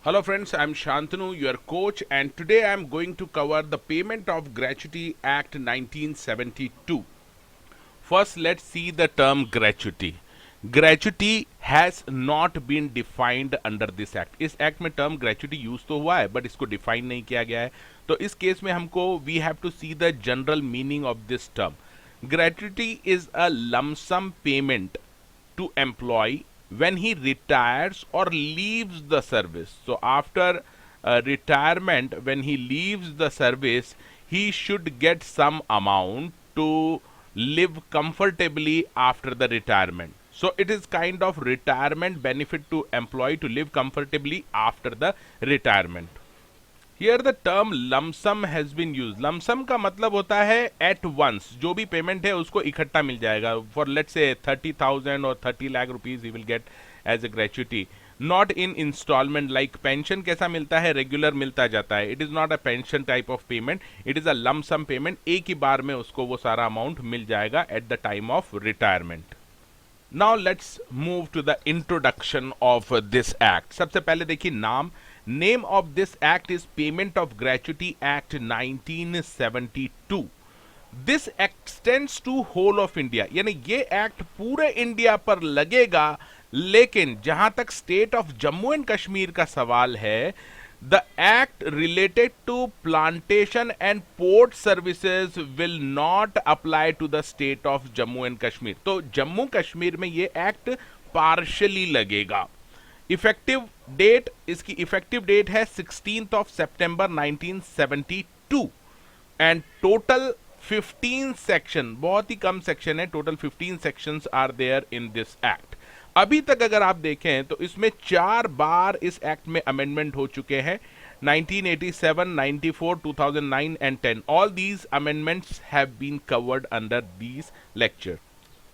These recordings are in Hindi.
Hello friends, I'm Shantanu, your coach, and today I'm going to cover the Payment of Gratuity Act 1972. First, let's see the term gratuity. Gratuity has not been defined under this act. इस एक्ट में टर्म ग्रेचुटी यूज तो हुआ है बट इसको डिफाइन नहीं किया गया है. तो इस केस में हमको we have to see the general meaning of this term. Gratuity is a lump sum payment to employee when he retires or leaves the service. So after retirement, when he leaves the service, he should get some amount to live comfortably after the retirement. So it is kind of retirement benefit to employee to live comfortably after the retirement. Here the term lump sum has been use. Lump sum का मतलब होता है एट वंस, जो भी पेमेंट है उसको इकट्ठा मिल जाएगा. फॉर लेट्स से 30,000 और 30 lakh rupees he will get as a gratuity, not in instalment. Like pension कैसा मिलता है, रेगुलर मिलता जाता है. It is not a pension type of payment, it is a lump sum payment. एक ही बार में उसको वो सारा अमाउंट मिल जाएगा at the time of retirement. Now let's move to the introduction of this act. सबसे पहले देखिए नाम. Name of this act is Payment of Gratuity Act 1972. This extends to whole of India. यानी ये एक्ट पूरे इंडिया पर लगेगा, लेकिन जहां तक state of Jammu and Kashmir का सवाल है, the act related to plantation and port services will not apply to the state of Jammu and Kashmir. तो जम्मू कश्मीर में ये एक्ट पार्शियली लगेगा. इफेक्टिव डेट, इसकी इफेक्टिव डेट है 16th of September 1972 and total 15 section, बहुत ही कम सेक्शन है, total 15 sections are there in this act. अभी तक अगर आप देखें तो इसमें 4 बार इस एक्ट में अमेंडमेंट हो चुके हैं. 1987, 94, 2009 and 10. All these amendments have been covered under these lecture.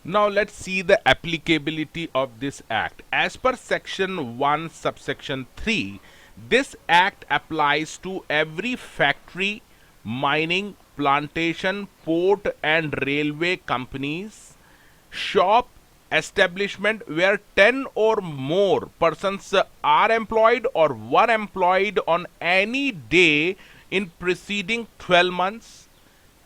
Now let's see the applicability of this act. As per section 1 subsection 3, this act applies to every factory, mining, plantation, port and railway companies, shop, establishment where 10 or more persons are employed or were employed on any day in preceding 12 months,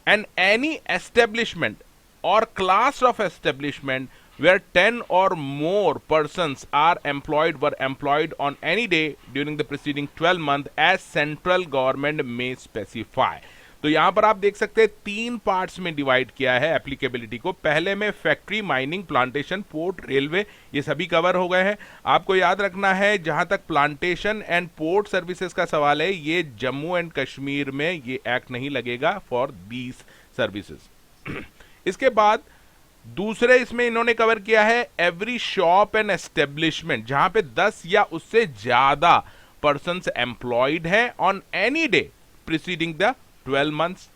and any establishment or class of establishment where 10 or more persons are employed were employed on any day during the preceding 12 months as central government may specify. तो यहां पर आप देख सकते हैं 3 पार्ट्स में डिवाइड किया है एप्लीकेबिलिटी को. पहले में factory, mining, plantation, port, railway, ये सभी कवर हो गए हैं. आपको याद रखना है जहां तक प्लांटेशन एंड पोर्ट सर्विसेज का सवाल है, ये जम्मू एंड कश्मीर में ये एक्ट नहीं लगेगा फॉर दीज सर्विसेज. इसके बाद दूसरे इसमें इन्होंने कवर किया है एवरी शॉप एंड एस्टेब्लिशमेंट, जहां पे 10 या उससे ज्यादा पर्सन्स एम्प्लॉयड है on any day preceding the 12 months.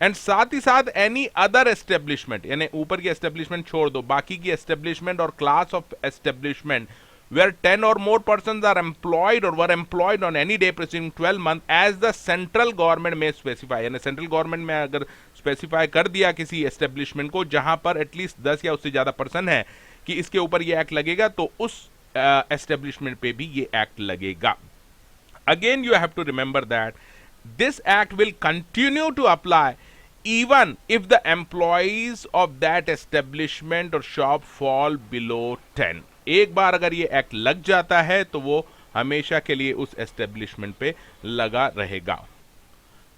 And साथ ही साथ एनी अदर एस्टेब्लिशमेंट, यानी ऊपर की एस्टेब्लिशमेंट छोड़ दो, बाकी की एस्टेब्लिशमेंट और class of establishment where 10 or more persons are employed or were employed on any day preceding 12 months as the central government may specify. यानी सेंट्रल गवर्नमेंट में अगर स्पेसिफाई कर दिया किसी एस्टेब्लिशमेंट को जहां पर एटलीस्ट 10 या उससे ज्यादा पर्सन है कि इसके ऊपर ये एक्ट लगेगा, तो उस एस्टेब्लिशमेंट पे भी ये एक्ट लगेगा. Again you have to remember that this act will continue to apply even if the employees of that establishment or shop fall below 10. एक बार अगर ये एक्ट लग जाता है तो वो हमेशा के लिए उस एस्टेब्लिशमेंट पे लगा रहेगा.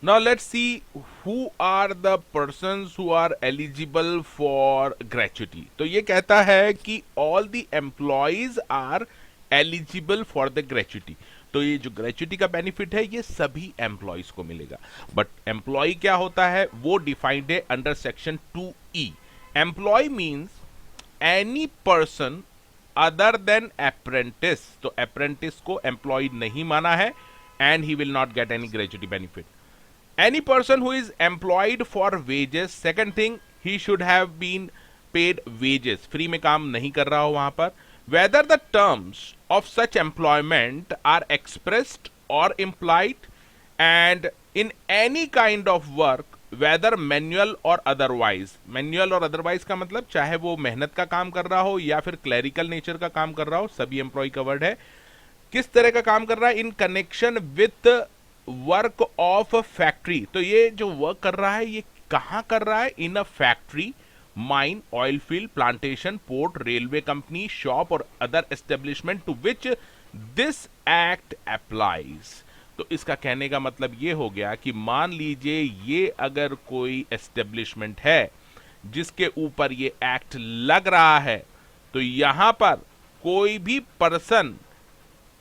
Now let's see who are the persons who are eligible for gratuity. तो ये कहता है कि all the employees are eligible for the gratuity. तो ये जो ग्रेचुटी का बेनिफिट है ये सभी एम्प्लॉयज को मिलेगा. बट एम्प्लॉय क्या होता है वो डिफाइंड है under section 2E. Employee means any person other than apprentice. तो अप्रेंटिस को एम्प्लॉय नहीं माना है and he will not get any gratuity benefit. Any person who is employed for wages. Second thing, he should have been paid wages, free में काम नहीं कर रहा हो वहां पर. Whether the terms of such employment are expressed or implied and in any kind of work whether manual or otherwise. manual और otherwise का मतलब चाहे वो मेहनत का काम कर रहा हो या फिर क्लरिकल नेचर का काम कर रहा हो, सभी एम्प्लॉय कवर्ड है. किस तरह का काम कर रहा है? In connection with work of factory. तो ये जो वर्क कर रहा है ये कहां कर रहा है? In a factory, mine, oil field, plantation, port, railway company, shop or other establishment to which this act applies. तो इसका कहने का मतलब ये हो गया कि मान लीजिए ये अगर कोई एस्टेब्लिशमेंट है जिसके ऊपर ये एक्ट लग रहा है, तो यहां पर कोई भी पर्सन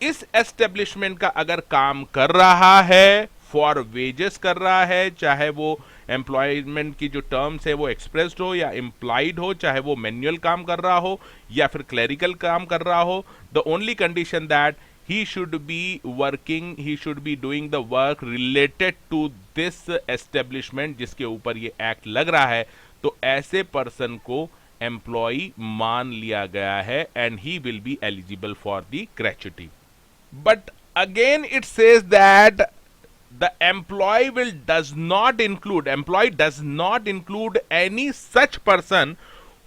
इस एस्टेब्लिशमेंट का अगर काम कर रहा है, फॉर वेजेस कर रहा है, चाहे वो एम्प्लॉयमेंट की जो टर्म्स है वो एक्सप्रेस्ड हो या इम्प्लाइड हो, चाहे वो मैनुअल काम कर रहा हो या फिर क्लरिकल काम कर रहा हो, the only condition that he should be working, he should be doing the work related to this establishment जिसके ऊपर ये एक्ट लग रहा है, तो ऐसे पर्सन को एम्प्लॉय मान लिया गया है and he will be eligible for the gratuity. But again it says that the employee does not include any such person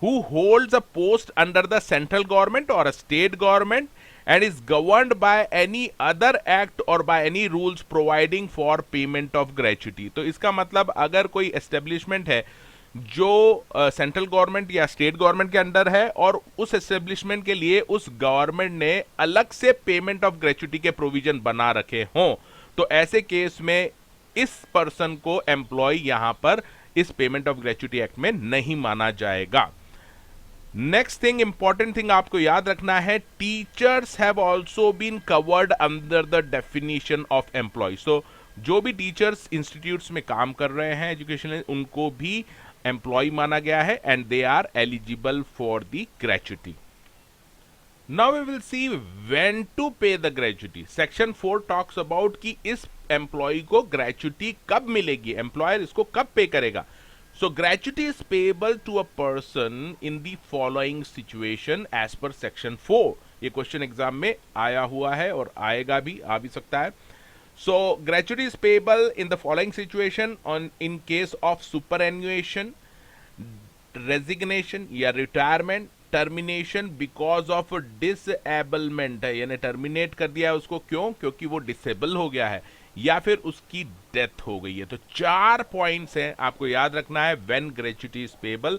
who holds a post under the central government or a state government and is governed by any other act or by any rules providing for payment of gratuity. तो इसका मतलब अगर कोई एस्टेब्लिशमेंट है जो सेंट्रल गवर्नमेंट या स्टेट गवर्नमेंट के अंडर है और उस एस्टेब्लिशमेंट के लिए उस गवर्नमेंट ने अलग से पेमेंट ऑफ ग्रेच्युटी के प्रोविजन बना रखे हों, तो ऐसे केस में इस पर्सन को एम्प्लॉय यहां पर इस पेमेंट ऑफ ग्रेच्युटी एक्ट में नहीं माना जाएगा. नेक्स्ट थिंग, इंपॉर्टेंट थिंग आपको याद रखना है, teachers have also been covered under the definition of employee. So जो भी टीचर्स इंस्टीट्यूट्स में काम कर रहे हैं एजुकेशन, उनको भी एम्प्लॉय माना गया है and they are eligible for the gratuity. Now we will see when to pay the gratuity. Section 4 talks about कि इस एम्प्लॉय को ग्रेच्युटी कब मिलेगी, एम्प्लॉयर इसको कब पे करेगा. So gratuity is payable to a person in the following situation as per section 4. ये क्वेश्चन एग्जाम में आया हुआ है और आएगा भी, आ भी सकता है. So gratuity is payable in the following situation on in case of superannuation, resignation या retirement, termination because of disablement है, यानी टर्मिनेट कर दिया है उसको. क्यों? क्योंकि वो डिसेबल हो गया है या फिर उसकी डेथ हो गई है. तो 4 पॉइंट्स हैं आपको याद रखना है when gratuity is payable.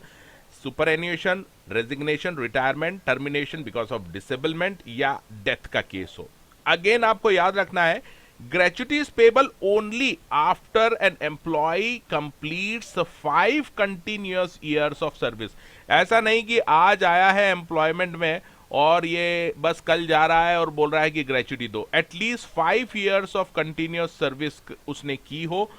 Superannuation, resignation, retirement, termination because of disablement या डेथ का केस हो. अगेन आपको याद रखना है gratuity is payable only after an employee completes 5 continuous years of service. ऐसा नहीं कि आज आया है एम्प्लॉयमेंट में और ये बस कल जा रहा है और बोल रहा है कि ग्रेच्युटी दो. At least 5 years of continuous service उसने की हो,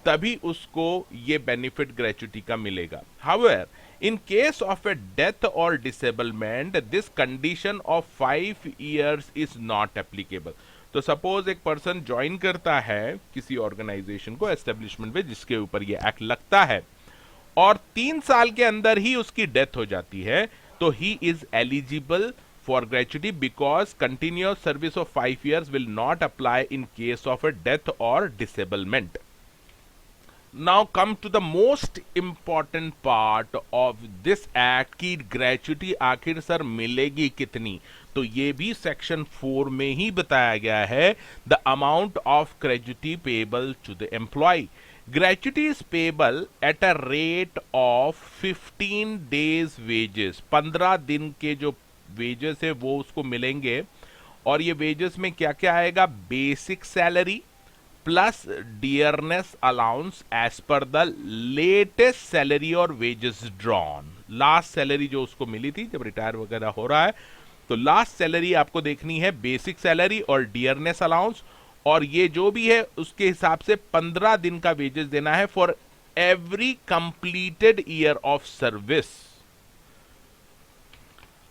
तभी उसको ये बेनिफिट ग्रेच्युटी का मिलेगा. However in case of a death or disablement this condition of 5 years is not applicable. तो सपोज एक पर्सन ज्वाइन करता है किसी ऑर्गेनाइजेशन को, एस्टेब्लिशमेंट में जिसके ऊपर ये एक्ट लगता है, और 3 साल के अंदर ही उसकी डेथ हो जाती है, तो he is eligible for gratuity because continuous service of 5 years will not apply in case of a death or disablement. Now come to the most important part of this act कि gratuity आखिर सर मिलेगी कितनी. तो ये भी सेक्शन 4 में ही बताया गया है. The amount of gratuity payable to the employee. Gratuity is payable at a rate of 15 days wages. 15 दिन के जो वेजेस है वो उसको मिलेंगे. और ये वेजेस में क्या क्या आएगा? Basic salary plus dearness allowance as per the latest salary और वेजेस ड्रॉन. लास्ट सैलरी जो उसको मिली थी जब रिटायर वगैरह हो रहा है, तो लास्ट सैलरी आपको देखनी है, बेसिक सैलरी और डियरनेस अलाउंस, और ये जो भी है उसके हिसाब से 15 दिन का वेजेस देना है for every completed year of service.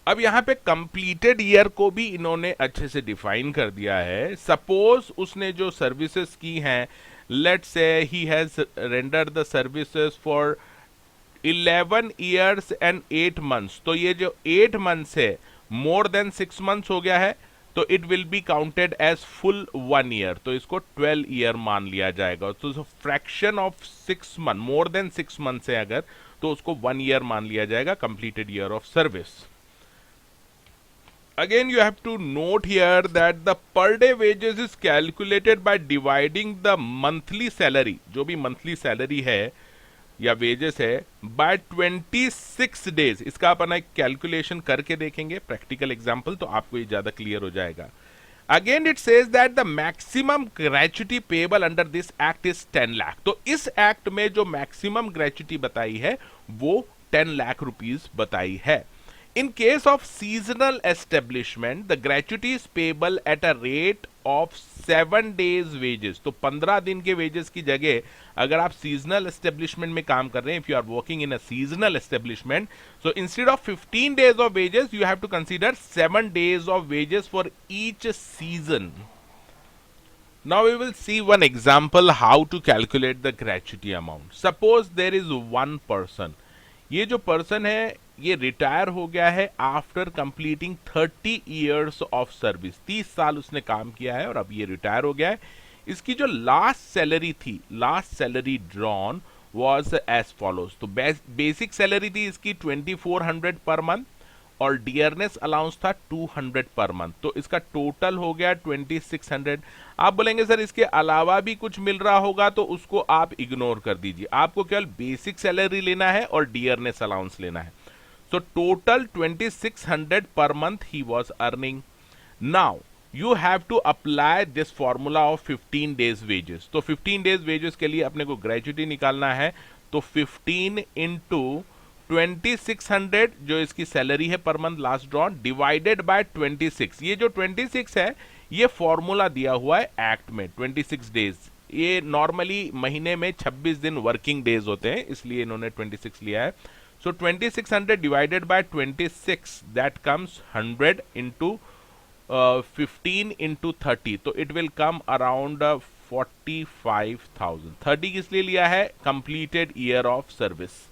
अब यहां पे कंप्लीटेड ईयर को भी इन्होंने अच्छे से डिफाइन कर दिया है. सपोज उसने जो सर्विसेज की हैं, let's say he has rendered the services for 11 years and 8 months. तो ये जो 8 मंथ्स है मोर देन 6 मंथ्स हो गया है, तो it will be counted as full 1 year. तो इसको 12 ईयर मान लिया जाएगा. तो fraction of 6 month, more than 6 month है अगर, तो उसको 1 ईयर मान लिया जाएगा completed year of service. Again, you have to note here that the per day wages is calculated by dividing the monthly salary, जो भी monthly salary है या वेजेस है, बाय 26 डेज. इसका अपन एक कैलकुलेशन करके देखेंगे प्रैक्टिकल एग्जाम्पल, तो आपको ये ज्यादा क्लियर हो जाएगा. Again it says that the maximum gratuity payable under this act is 10 lakh. तो इस एक्ट में जो मैक्सिमम ग्रेचुटी बताई है वो 10 लाख रुपीज बताई है. In case of seasonal establishment, the gratuity is payable at a rate of 7 days wages. तो 15 दिन के wages की जगह अगर आप seasonal establishment में काम कर रहे हैं, if you are working in a seasonal establishment, so instead of 15 days of wages, you have to consider 7 days of wages for each season. Now we will see one example how to calculate the gratuity amount. Suppose there is one person. ये जो पर्सन है ये रिटायर हो गया है after completing 30 years of service. 30 साल उसने काम किया है और अब ये रिटायर हो गया है. इसकी जो लास्ट सैलरी थी, last salary drawn was as follows. तो बेसिक सैलरी थी इसकी 2400 पर मंथ और डियरनेस अलाउंस था 200 पर मंथ. तो इसका टोटल हो गया 2600. आप बोलेंगे सर इसके अलावा भी कुछ मिल रहा होगा, तो उसको आप इग्नोर कर दीजिए. आपको केवल बेसिक सैलरी लेना है और डियरनेस अलाउंस लेना है. सो total 2600 per month he was earning. Now you have to apply this formula of 15 days wages. तो 15 डेज वेजेस के लिए अपने को ग्रेचुटी निकालना है. तो 15 इंटू 2600 जो इसकी सैलरी है per month last drawn divided by 26. ये जो 26 है ये फॉर्मूला दिया हुआ है एक्ट में. 26 डेज, ये नॉर्मली महीने में 26 दिन वर्किंग डेज होते हैं, इसलिए इन्होंने 26 लिया है. सो 2600 divided by 26, that comes 100 into 15 into 30. तो इट विल कम अराउंड 45,000. 30 किस लिए लिया है? Completed year of service.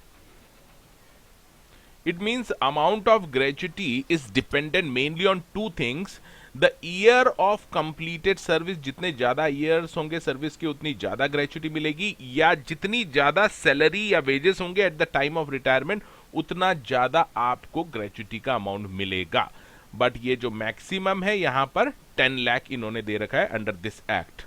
It means amount of gratuity is dependent mainly on two things. The year of completed service, जितने ज्यादा years होंगे सर्विस के उतनी ज्यादा ग्रेचुटी मिलेगी, या जितनी ज्यादा सैलरी या वेजेस होंगे eight the time of retirement उतना ज्यादा आपको ग्रेचुटी का अमाउंट मिलेगा. बट ये जो मैक्सिमम है यहां पर 10 लाख इन्होंने दे रखा है अंडर दिस एक्ट.